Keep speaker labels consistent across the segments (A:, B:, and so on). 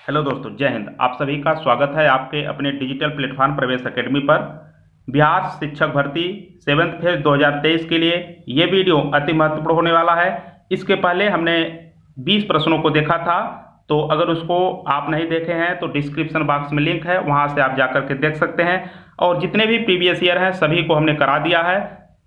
A: Hello दोस्तों, जय हिंद। आप सभी का स्वागत है आपके अपने डिजिटल प्लेटफॉर्म प्रवेश एकेडमी पर। बिहार शिक्षक भर्ती 7th फेज 2023 के लिए ये वीडियो अति महत्वपूर्ण होने वाला है। इसके पहले हमने 20 प्रश्नों को देखा था, तो अगर उसको आप नहीं देखे हैं तो डिस्क्रिप्शन बॉक्स में लिंक है, वहां से आप जाकर के देख सकते हैं। और जितने भी प्रीवियस ईयर हैं सभी को हमने करा दिया है,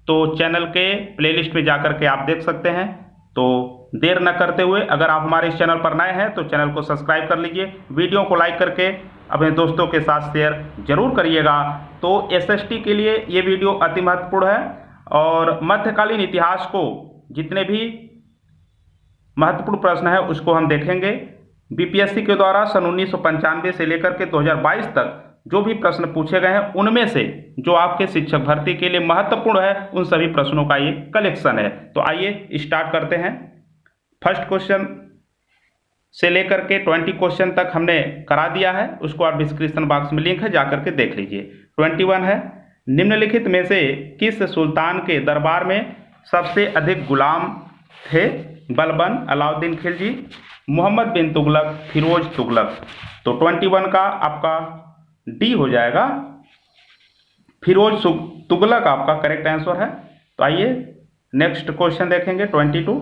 A: तो चैनल के प्लेलिस्ट में जाकर के आप देख सकते हैं। तो देर न करते हुए, अगर आप हमारे इस चैनल पर नए हैं तो चैनल को सब्सक्राइब कर लीजिए, वीडियो को लाइक करके अपने दोस्तों के साथ शेयर जरूर करिएगा। तो एसएसटी के लिए ये वीडियो अति महत्वपूर्ण है। और मध्यकालीन इतिहास को जितने भी महत्वपूर्ण प्रश्न है उसको हम देखेंगे। बीपीएससी के द्वारा सन 1995 से लेकर के 2022 तक जो भी प्रश्न पूछे गए हैं उनमें से जो आपके शिक्षक भर्ती के लिए महत्वपूर्ण है उन सभी प्रश्नों का ये कलेक्शन है। तो आइए स्टार्ट करते हैं। फर्स्ट क्वेश्चन से लेकर के 20 क्वेश्चन तक हमने करा दिया है, उसको आप डिस्क्रिप्शन बॉक्स में लिंक है, जाकर के देख लीजिए। 21 है, निम्नलिखित में से किस सुल्तान के दरबार में सबसे अधिक गुलाम थे? बलबन, अलाउद्दीन खिलजी, मोहम्मद बिन तुगलक, फिरोज तुगलक। तो 21 का आपका डी हो जाएगा, फिरोज तुगलक आपका करेक्ट आंसर है। तो आइए नेक्स्ट क्वेश्चन देखेंगे। 22,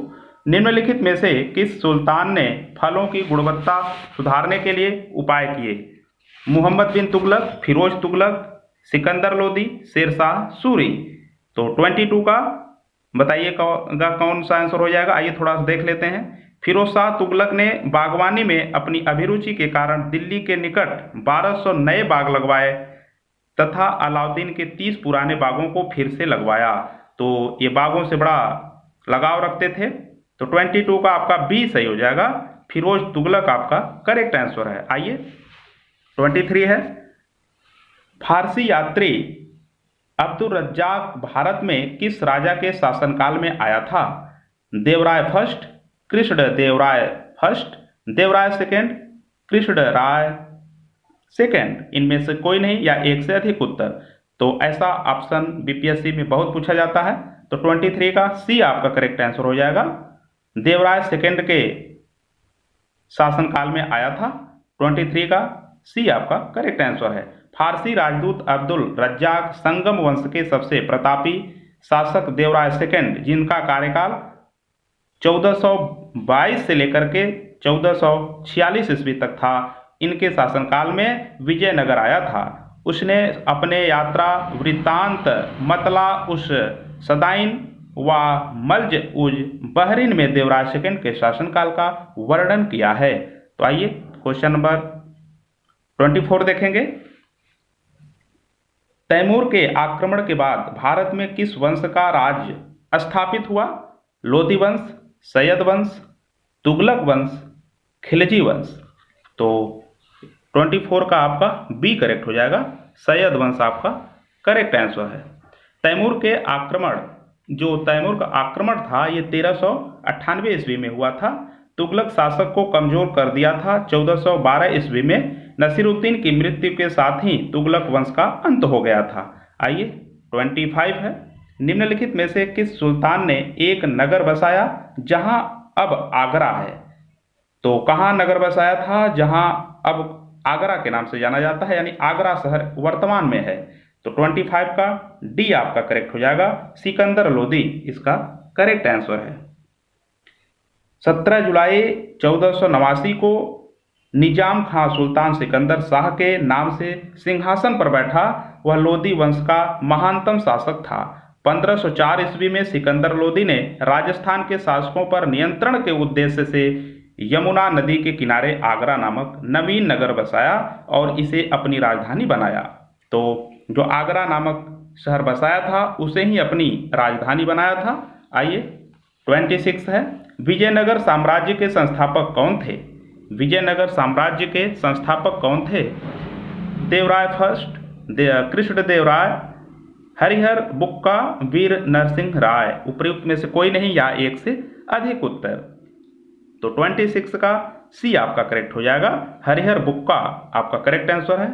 A: निम्नलिखित में से किस सुल्तान ने फलों की गुणवत्ता सुधारने के लिए उपाय किए? मोहम्मद बिन तुगलक, फिरोज तुगलक, सिकंदर लोदी, शेरशाह सूरी। तो 22 का बताइएगा कौन सा आंसर हो जाएगा। आइए थोड़ा सा देख लेते हैं। फिरोज शाह तुगलक ने बागवानी में अपनी अभिरुचि के कारण दिल्ली के निकट 1200 नए बाग लगवाए तथा अलाउद्दीन के 30 पुराने बागों को फिर से लगवाया। तो ये बागों से बड़ा लगाव रखते थे। तो 22 का आपका बी सही हो जाएगा, फिरोज तुगलक आपका करेक्ट आंसर है। आइए 23 है, फारसी यात्री अब्दुल रज्जाक भारत में किस राजा के शासनकाल में आया था? Devaraya first, Krishna Devaraya first, Devaraya second, Krishna Raya second. इनमें से कोई नहीं या एक से अधिक उत्तर। तो ऐसा ऑप्शन बीपीएससी में बहुत पूछा जाता है। तो 23 का सी आपका करेक्ट आंसर हो जाएगा, देवराय सेकेंड के शासनकाल में आया था। 23 का सी आपका करेक्ट आंसर है। फारसी राजदूत अब्दुल रज्जाक संगम वंश के सबसे प्रतापी शासक देवराय सेकेंड, जिनका कार्यकाल 1422 से लेकर के 1446 ईस्वी तक था, इनके शासनकाल में विजयनगर आया था। उसने अपने यात्रा वृत्तांत मतला उस सदाइन व मल्ज उज बहरीन में देवराज सेकंड के शासनकाल का वर्णन किया है। तो आइए क्वेश्चन नंबर 24 देखेंगे। तैमूर के आक्रमण के बाद भारत में किस वंश का राज्य स्थापित हुआ? लोदी वंश, सैयद वंश, तुगलक वंश, खिलजी वंश। तो 24 का आपका बी करेक्ट हो जाएगा, सैयद वंश आपका करेक्ट आंसर है। तैमूर का आक्रमण था ये 1398 ईस्वी में हुआ था। तुगलक शासक को कमजोर कर दिया था 1412 ईस्वी में। नसीरुद्दीन की मृत्यु के साथ ही तुगलक वंश का अंत हो गया था। आइए 25 है, निम्नलिखित में से किस सुल्तान ने एक नगर बसाया जहां अब आगरा है? तो कहाँ नगर बसाया था जहां अब आगरा के नाम से जाना जाता है, यानी आगरा शहर वर्तमान में है। तो 25 का डी आपका करेक्ट हो जाएगा, सिकंदर लोदी इसका करेक्ट आंसर है। 17 जुलाई 1489 को निजाम खां सुल्तान सिकंदर शाह के नाम से सिंहासन पर बैठा। वह लोदी वंश का महानतम शासक था। 1504 ईस्वी में सिकंदर लोदी ने राजस्थान के शासकों पर नियंत्रण के उद्देश्य से यमुना नदी के किनारे आगरा नामक नवीन नगर बसाया और इसे अपनी राजधानी बनाया। तो जो आगरा नामक शहर बसाया था उसे ही अपनी राजधानी बनाया था। आइए 26 है, विजयनगर साम्राज्य के संस्थापक कौन थे? विजयनगर साम्राज्य के संस्थापक कौन थे? देवराय फर्स्ट, कृष्ण देवराय, हरिहर बुक्का, वीर नरसिंह राय। उपयुक्त में से कोई नहीं या एक से अधिक उत्तर। तो 26 का सी आपका करेक्ट हो जाएगा, हरिहर बुक्का आपका करेक्ट आंसर है।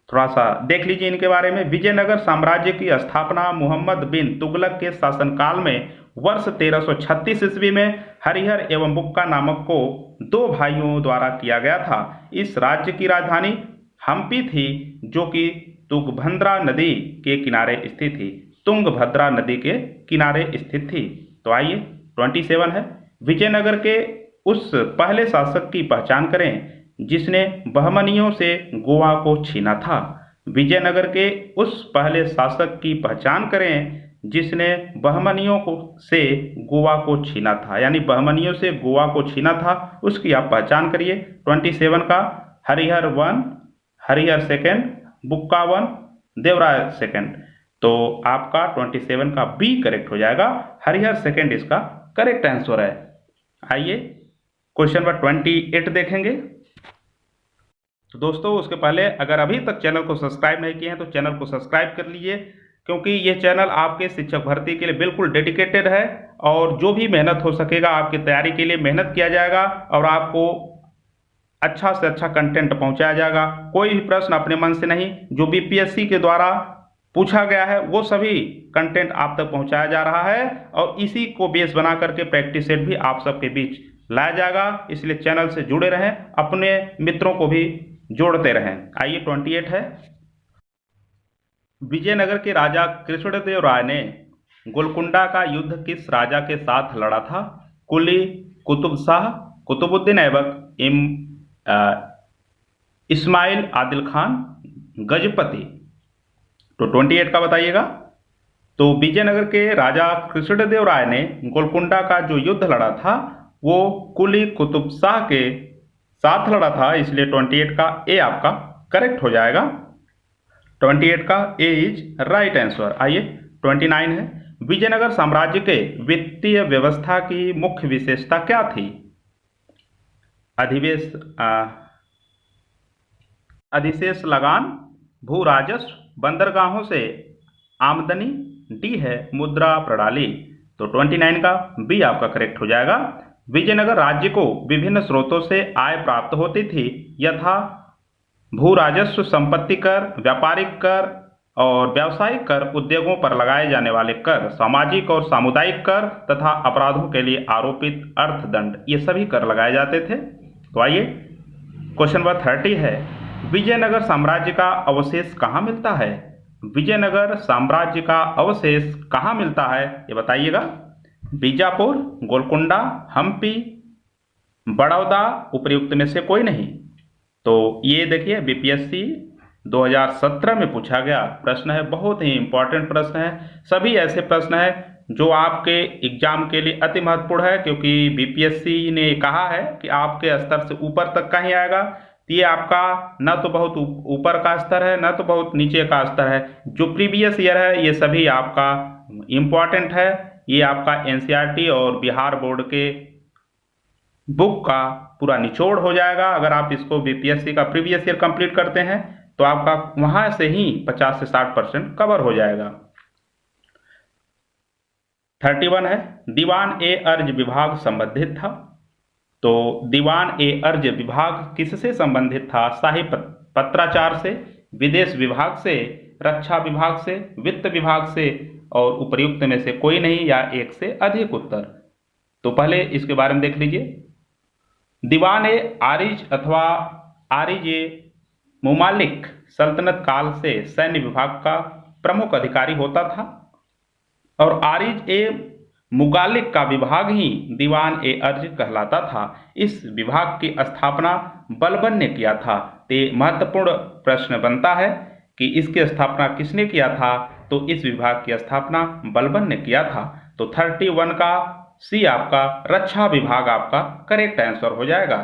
A: थोड़ा सा देख लीजिए इनके बारे में। विजयनगर साम्राज्य की स्थापना मोहम्मद बिन तुगलक के शासनकाल में वर्ष 1336 ईस्वी में हरिहर एवं बुक्का नामक को दो भाइयों द्वारा किया गया था। इस राज्य की राजधानी हम्पी थी, जो कि तुंगभद्रा नदी के किनारे स्थित थी। तुंगभद्रा नदी के किनारे स्थित थी। तो आइए 27 है, विजयनगर के उस पहले शासक की पहचान करें जिसने बहमनियों से गोवा को छीना था। विजयनगर के उस पहले शासक की पहचान करें जिसने बहमनियों से गोवा को छीना था, यानी बहमनियों से गोवा को छीना था, उसकी आप पहचान करिए। 27 का हरिहर 1, हरिहर 2, बुक्का 1, देवराय 2। तो आपका 27 का बी करेक्ट हो जाएगा, हरिहर 2 इसका करेक्ट आंसर है। आइए क्वेश्चन नंबर 28 देखेंगे। तो दोस्तों उसके पहले अगर अभी तक चैनल को सब्सक्राइब नहीं किए हैं तो चैनल को सब्सक्राइब कर लीजिए, क्योंकि ये चैनल आपके शिक्षक भर्ती के लिए बिल्कुल डेडिकेटेड है और जो भी मेहनत हो सकेगा आपकी तैयारी के लिए मेहनत किया जाएगा और आपको अच्छा से अच्छा कंटेंट पहुंचाया जाएगा। कोई भी प्रश्न अपने मन से नहीं, जो बीपीएससी के द्वारा पूछा गया है वो सभी कंटेंट आप तक पहुंचाया जा रहा है और इसी को बेस बना करके प्रैक्टिस सेट भी आप सबके बीच लाया जाएगा। इसलिए चैनल से जुड़े रहें, अपने मित्रों को भी जोड़ते रहें। आइए 28 है, विजयनगर के राजा कृष्णदेव राय ने गोलकुंडा का युद्ध किस राजा के साथ लड़ा था? कुली, कुतुब शाह, कुतुबुद्दीन ऐबक, इस्माइल आदिल खान, गजपति। तो 28 का बताइएगा। तो विजयनगर के राजा कृष्णदेव राय ने गोलकुंडा का जो युद्ध लड़ा था वो कुली कुतुब शाह के साथ लड़ा था, इसलिए 28 का ए आपका करेक्ट हो जाएगा। 28 का ए इज राइट आंसर। आइए 29 है, विजयनगर साम्राज्य के वित्तीय व्यवस्था की मुख्य विशेषता क्या थी? अधिशेष लगान, भू राजस्व, बंदरगाहों से आमदनी, डी है मुद्रा प्रणाली। तो 29 का बी आपका करेक्ट हो जाएगा। विजयनगर राज्य को विभिन्न स्रोतों से आय प्राप्त होती थी, यथा भू राजस्व, संपत्ति कर, व्यापारिक कर और व्यावसायिक कर, उद्योगों पर लगाए जाने वाले कर, सामाजिक और सामुदायिक कर तथा अपराधों के लिए आरोपित अर्थदंड, ये सभी कर लगाए जाते थे। तो आइए क्वेश्चन नंबर 30 है, विजयनगर साम्राज्य का अवशेष कहाँ मिलता है? विजयनगर साम्राज्य का अवशेष कहाँ मिलता है ये बताइएगा। बीजापुर, गोलकुंडा, हम्पी, बड़ौदा, उपर्युक्त में से कोई नहीं। तो ये देखिए बीपीएससी 2017 में पूछा गया प्रश्न है, बहुत ही इंपॉर्टेंट प्रश्न है। सभी ऐसे प्रश्न है जो आपके एग्जाम के लिए अति महत्वपूर्ण है, क्योंकि बीपीएससी ने कहा है कि आपके स्तर से ऊपर तक का ही आएगा। ये आपका न तो बहुत ऊपर का स्तर है न तो बहुत नीचे का स्तर है। जो प्रीवियस ईयर है ये सभी आपका इम्पॉर्टेंट है। ये आपका एनसीईआरटी और बिहार बोर्ड के बुक का पूरा निचोड़ हो जाएगा। अगर आप इसको बीपीएससी का प्रीवियस ईयर कंप्लीट करते हैं तो आपका वहां से ही 50 से 60% कवर हो जाएगा। 31 है, दीवान ए अर्ज विभाग संबंधित था। तो दीवान ए अर्ज विभाग किससे संबंधित था? शाही पत्राचार से, विदेश विभाग से, रक्षा विभाग से, वित्त विभाग से और उपर्युक्त में से कोई नहीं या एक से अधिक उत्तर। तो पहले इसके बारे में देख लीजिए। दीवान ए आरिज अथवा आरिज ए मुमालिक सल्तनत काल से सैन्य विभाग का प्रमुख अधिकारी होता था और आरिज ए मुगालिक का विभाग ही दीवान ए अर्ज कहलाता था। इस विभाग की स्थापना बलबन ने किया था। तो महत्वपूर्ण प्रश्न बनता है कि इसकी स्थापना किसने किया था? तो इस विभाग की स्थापना बलबन ने किया था। तो 31 का सी आपका रक्षा विभाग आपका करेक्ट आंसर हो जाएगा।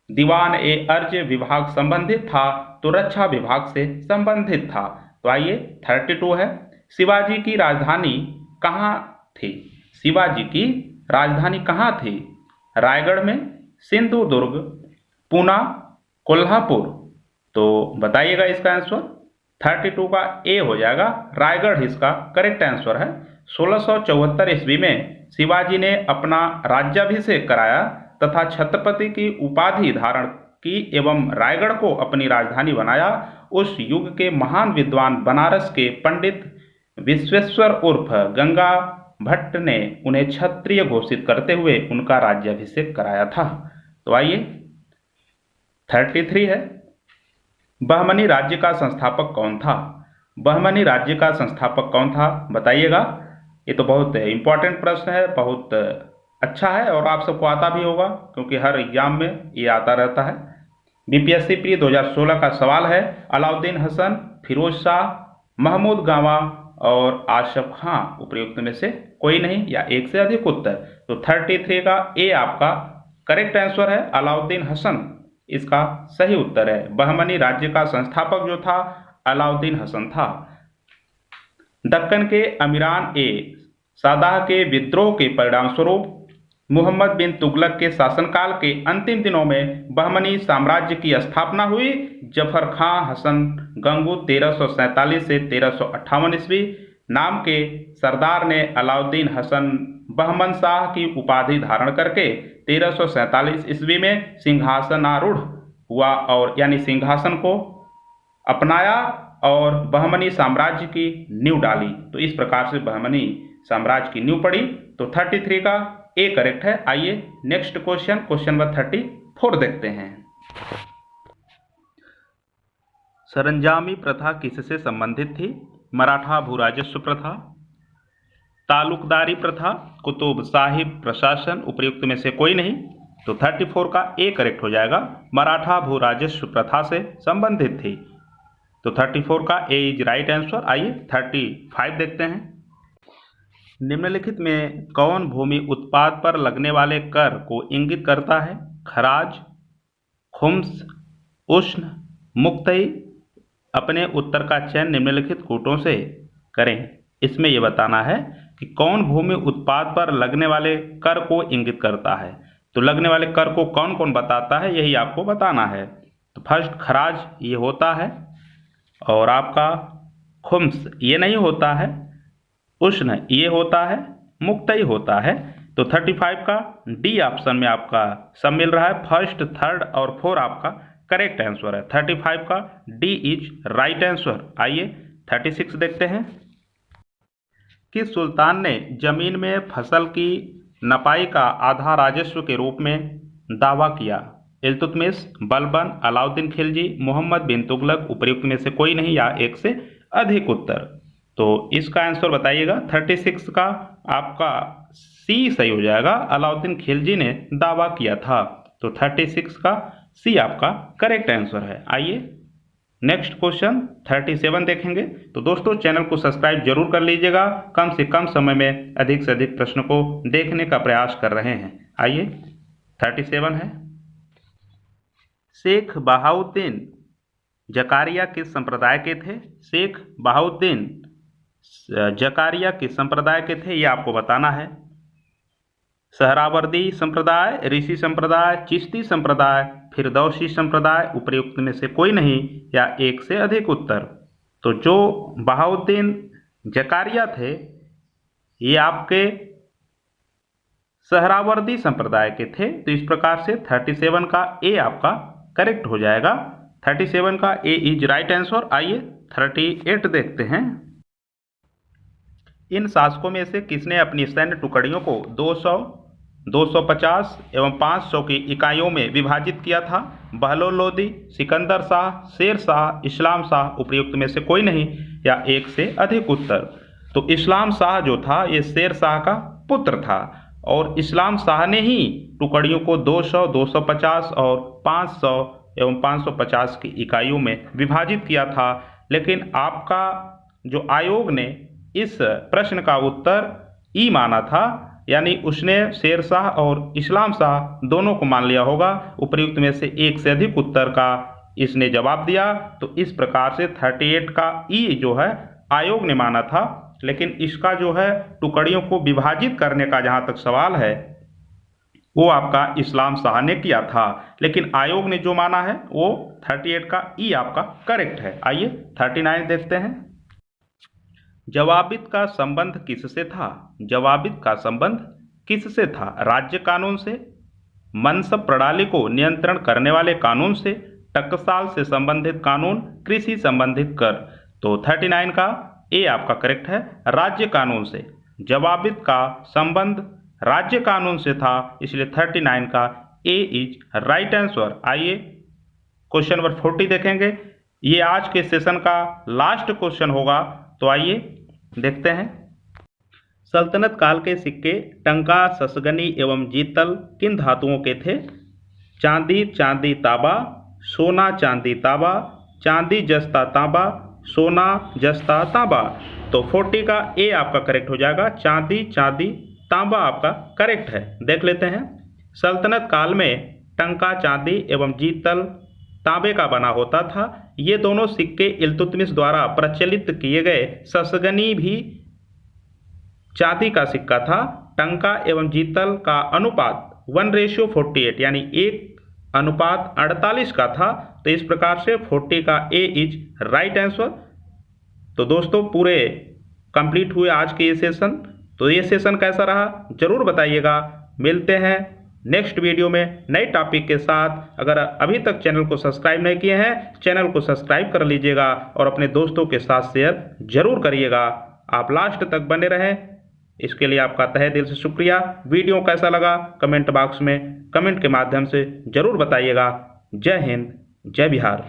A: दीवान ए अर्ज विभाग संबंधित था तो रक्षा विभाग से संबंधित था। तो आइए 32 है, शिवाजी की राजधानी कहाँ थी? शिवाजी की राजधानी कहाँ थी? रायगढ़ में, सिंधुदुर्ग, पूना, कोल्हापुर। तो बताइएगा इसका आंसर। 32 का ए हो जाएगा, रायगढ़ इसका करेक्ट आंसर है। 1674 ईस्वी में शिवाजी ने अपना राज्याभिषेक कराया तथा छत्रपति की उपाधि धारण की एवं रायगढ़ को अपनी राजधानी बनाया। उस युग के महान विद्वान बनारस के पंडित विश्वेश्वर उर्फ गंगा भट्ट ने उन्हें क्षत्रिय घोषित करते हुए उनका राज्याभिषेक कराया था? तो आइए 33 है, बहमनी राज्य का संस्थापक कौन था? बहमनी राज्य का संस्थापक कौन था बताइएगा। ये तो बहुत इंपॉर्टेंट प्रश्न है, बहुत अच्छा है और आप सबको आता भी होगा क्योंकि हर एग्जाम में ये आता रहता है। बीपीएससी प्री 2016 का सवाल है, अलाउद्दीन हसन, फिरोज शाह, महमूद गामा और आशफ खां उपयुक्त में से कोई नहीं या एक से अधिक उत्तर। तो 33 का ए आपका करेक्ट आंसर है, अलाउद्दीन हसन इसका सही उत्तर है। बहमनी राज्य का संस्थापक जो था अलाउद्दीन हसन था। दक्कन के अमीरान ए सादाह के विद्रोह के परिणाम स्वरूप मुहम्मद बिन तुगलक के शासनकाल के अंतिम दिनों में बहमनी साम्राज्य की स्थापना हुई। जफर खां हसन गंगू 1347 से 1358 ईस्वी नाम के सरदार ने अलाउद्दीन हसन बहमन शाह की उपाधि धारण करके 1347 ईस्वी में सिंहासनारूढ़ हुआ और यानी सिंहासन को अपनाया और बहमनी साम्राज्य की नींव डाली। तो इस प्रकार से बहमनी साम्राज्य की नींव पड़ी। तो 33 का ए करेक्ट है। आइए नेक्स्ट क्वेश्चन, क्वेश्चन नंबर 34 देखते हैं। सरंजामी प्रथा किससे संबंधित थी? मराठा भूराजस्व प्रथा, तालुकदारी प्रथा, कुतुब शाही प्रशासन उपयुक्त में से कोई नहीं। तो 34 का ए करेक्ट हो जाएगा, मराठा भूराजस्व प्रथा से संबंधित थी। तो 34 का ए इज राइट आंसर। आइए 35 देखते हैं। निम्नलिखित में कौन भूमि उत्पाद पर लगने वाले कर को इंगित करता है? खराज, खुम्स, उष्ण, मुक्तई। अपने उत्तर का चयन निम्नलिखित कूटों से करें। इसमें यह बताना है कि कौन भूमि उत्पाद पर लगने वाले कर को इंगित करता है। तो लगने वाले कर को कौन कौन बताता है यही आपको बताना है। तो फर्स्ट खराज ये होता है और आपका खुम्स ये नहीं होता है, उष्ण ये होता है, मुक्तई होता है। तो 35 का डी ऑप्शन में आपका सब मिल रहा है। फर्स्ट, थर्ड और फोर आपका करेक्ट आंसर है। 35 का डी इज राइट आंसर। आइए 36 देखते हैं। किस सुल्तान ने जमीन में फसल की नपाई का आधा राजस्व के रूप में दावा किया? इल्तुतमिश, बलबन, अलाउद्दीन खिलजी, मोहम्मद बिन तुगलक उपयुक्त में से कोई नहीं या एक से अधिक उत्तर। तो इसका आंसर बताइएगा। 36 का आपका सी सही हो जाएगा, अलाउद्दीन खिलजी ने दावा किया था। तो 36 का सी आपका करेक्ट आंसर है। आइए नेक्स्ट क्वेश्चन 37 देखेंगे। तो दोस्तों चैनल को सब्सक्राइब जरूर कर लीजिएगा, कम से कम समय में अधिक से अधिक प्रश्न को देखने का प्रयास कर रहे हैं। आइए 37 है, शेख बहाउद्दीन जकारिया किस संप्रदाय के थे? शेख बहाउद्दीन जकारिया किस संप्रदाय के थे ये आपको बताना है। सहरावर्दी संप्रदाय, ऋषि संप्रदाय, चिश्ती संप्रदाय, फिरदौसी संप्रदाय उपयुक्त में से कोई नहीं या एक से अधिक उत्तर। तो जो बहाउद्दीन जकारिया थे ये आपके सहरावर्दी संप्रदाय के थे। तो इस प्रकार से 37 का ए आपका करेक्ट हो जाएगा। 37 का ए इज राइट आंसर। आइए 38 देखते हैं। इन शासकों में से किसने अपनी सैन्य टुकड़ियों को 200, 250 एवं 500 की इकाइयों में विभाजित किया था? बहलोल लोदी, सिकंदर शाह, शेर शाह, इस्लाम शाह उपयुक्त में से कोई नहीं या एक से अधिक उत्तर। तो इस्लाम शाह जो था ये शेर शाह का पुत्र था और इस्लाम शाह ने ही टुकड़ियों को 200, 250 और 500 एवं 550 की इकाइयों में विभाजित किया था। लेकिन आपका जो आयोग ने इस प्रश्न का उत्तर ई माना था, यानी उसने शेर शाह और इस्लाम शाह दोनों को मान लिया होगा। उपयुक्त में से एक से अधिक उत्तर का इसने जवाब दिया। तो इस प्रकार से 38 का ई जो है आयोग ने माना था, लेकिन इसका जो है टुकड़ियों को विभाजित करने का जहाँ तक सवाल है वो आपका इस्लाम शाह ने किया था, लेकिन आयोग ने जो माना है वो 38 का ई आपका करेक्ट है। आइए 39 देखते हैं। जवाबित का संबंध किससे था? जवाबित का संबंध किससे था? राज्य कानून से, मनसब प्रणाली को नियंत्रण करने वाले कानून से, टकसाल से संबंधित कानून, कृषि संबंधित कर। तो 39 का ए आपका करेक्ट है, राज्य कानून से। जवाबित का संबंध राज्य कानून से था, इसलिए 39 का ए इज राइट आंसर। आइए क्वेश्चन नंबर 40 देखेंगे। ये आज के सेशन का लास्ट क्वेश्चन होगा, तो आइए देखते हैं। सल्तनत काल के सिक्के टंका, ससगनी एवं जीतल किन धातुओं के थे? चांदी, चांदी तांबा, सोना, चांदी तांबा, चांदी जस्ता तांबा, सोना जस्ता तांबा। तो 40 का ए आपका करेक्ट हो जाएगा, चांदी चांदी तांबा आपका करेक्ट है। देख लेते हैं। सल्तनत काल में टंका चांदी एवं जीतल तांबे का बना होता था। ये दोनों सिक्के इल्तुतमिश द्वारा प्रचलित किए गए। ससगनी भी चांदी का सिक्का था। टंका एवं जीतल का अनुपात 1:48 यानी 1:48 का था। तो इस प्रकार से 40 का ए इज राइट आंसर। तो दोस्तों पूरे कंप्लीट हुए आज के ये सेशन। तो ये सेशन कैसा रहा जरूर बताइएगा। मिलते हैं नेक्स्ट वीडियो में नए टॉपिक के साथ। अगर अभी तक चैनल को सब्सक्राइब नहीं किए हैं, चैनल को सब्सक्राइब कर लीजिएगा और अपने दोस्तों के साथ शेयर जरूर करिएगा। आप लास्ट तक बने रहें, इसके लिए आपका तहे दिल से शुक्रिया। वीडियो कैसा लगा कमेंट बॉक्स में कमेंट के माध्यम से जरूर बताइएगा। जय हिंद, जय बिहार।